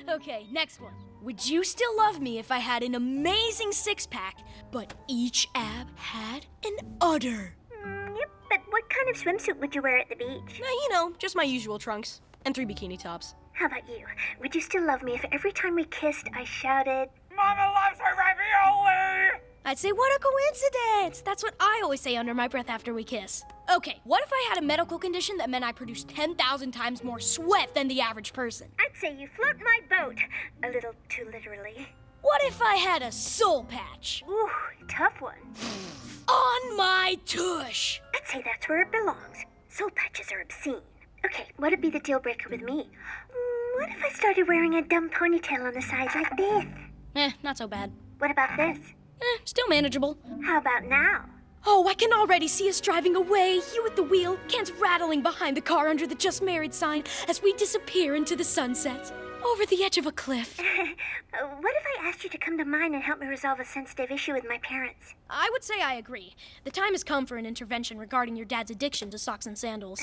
Okay, next one. Would you still love me if I had an amazing six-pack, but each ab had an udder? Yep, but what kind of swimsuit would you wear at the beach? Just my usual trunks and 3 bikini tops. How about you? Would you still love me if every time we kissed I shouted, Mama loves her ravioli! I'd say, what a coincidence! That's what I always say under my breath after we kiss. Okay, what if I had a medical condition that meant I produced 10,000 times more sweat than the average person? I'd say you float my boat. A little too literally. What if I had a soul patch? Ooh, tough one. On my tush! I'd say that's where it belongs. Soul patches are obscene. Okay, what'd be the deal breaker with me? What if I started wearing a dumb ponytail on the sides like this? Not so bad. What about this? Still manageable. How about now? Oh, I can already see us driving away, you at the wheel, cans rattling behind the car under the just married sign as we disappear into the sunset, over the edge of a cliff. What if I asked you to come to mine and help me resolve a sensitive issue with my parents? I would say I agree. The time has come for an intervention regarding your dad's addiction to socks and sandals.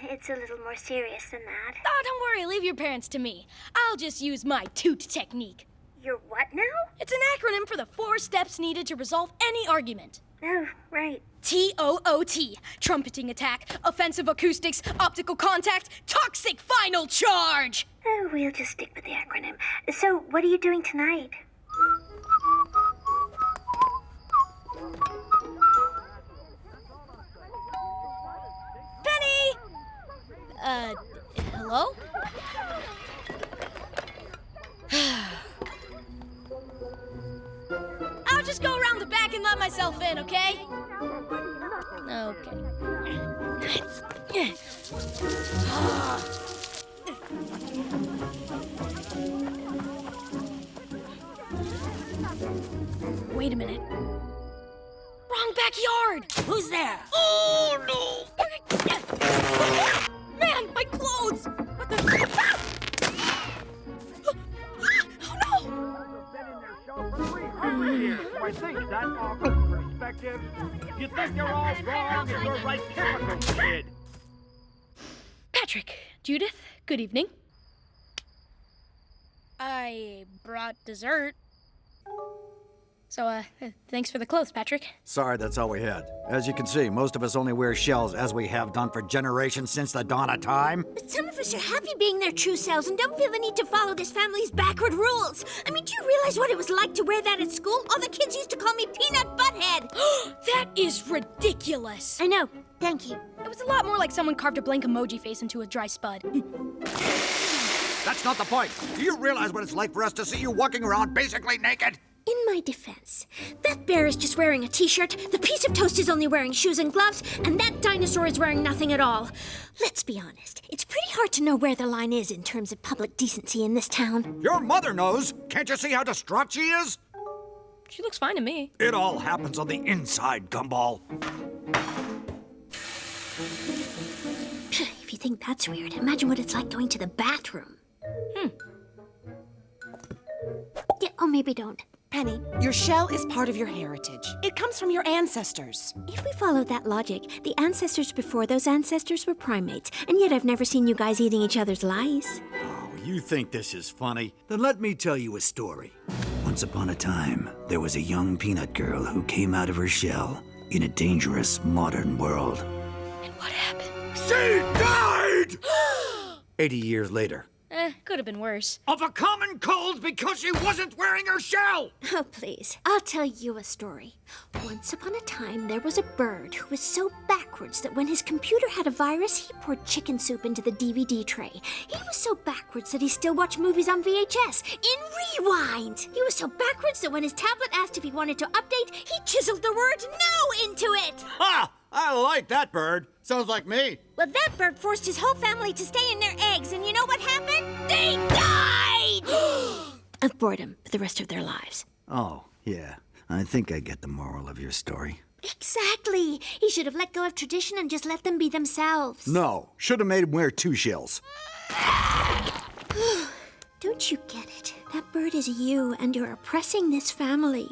It's a little more serious than that. Oh, don't worry, leave your parents to me. I'll just use my toot technique. Your what now? It's an acronym for the 4 steps needed to resolve any argument. Oh, right. TOOT, trumpeting attack, offensive acoustics, optical contact, toxic final charge! Oh, we'll just stick with the acronym. So, what are you doing tonight? Penny! Hello? I'll just go around the back and let myself in, okay? Okay. Wait a minute. Wrong backyard! Who's there? Oh, no! Man, my clothes! What the... Oh, no! I think that offers perspective. You think you're all wrong and you're right chemical, kid. Patrick, Judith, good evening. I brought dessert. So, thanks for the clothes, Patrick. Sorry, that's all we had. As you can see, most of us only wear shells, as we have done for generations since the dawn of time. But some of us are happy being their true selves and don't feel the need to follow this family's backward rules. I mean, do you realize what it was like to wear that at school? All the kids used to call me Peanut Butthead. That is ridiculous. I know. Thank you. It was a lot more like someone carved a blank emoji face into a dry spud. That's not the point. Do you realize what it's like for us to see you walking around basically naked? In my defense, that bear is just wearing a t-shirt, the piece of toast is only wearing shoes and gloves, and that dinosaur is wearing nothing at all. Let's be honest, it's pretty hard to know where the line is in terms of public decency in this town. Your mother knows. Can't you see how distraught she is? She looks fine to me. It all happens on the inside, Gumball. If you think that's weird, imagine what it's like going to the bathroom. Yeah, oh, maybe don't. Penny, your shell is part of your heritage. It comes from your ancestors. If we followed that logic, the ancestors before those ancestors were primates, and yet I've never seen you guys eating each other's lice. Oh, you think this is funny? Then let me tell you a story. Once upon a time, there was a young peanut girl who came out of her shell in a dangerous modern world. And what happened? She died! 80 years later. Could have been worse. Of a common cold because she wasn't wearing her shell! Oh, please. I'll tell you a story. Once upon a time, there was a bird who was so backwards that when his computer had a virus, he poured chicken soup into the DVD tray. He was so backwards that he still watched movies on VHS in rewind. He was so backwards that when his tablet asked if he wanted to update, he chiseled the word no into it. Ha! I like that bird. Sounds like me. Well, that bird forced his whole family to stay in their eggs, and you know what happened? They died! Of boredom for the rest of their lives. Oh, yeah. I think I get the moral of your story. Exactly. He should have let go of tradition and just let them be themselves. No. Should have made him wear 2 shells. Don't you get it? That bird is you, and you're oppressing this family.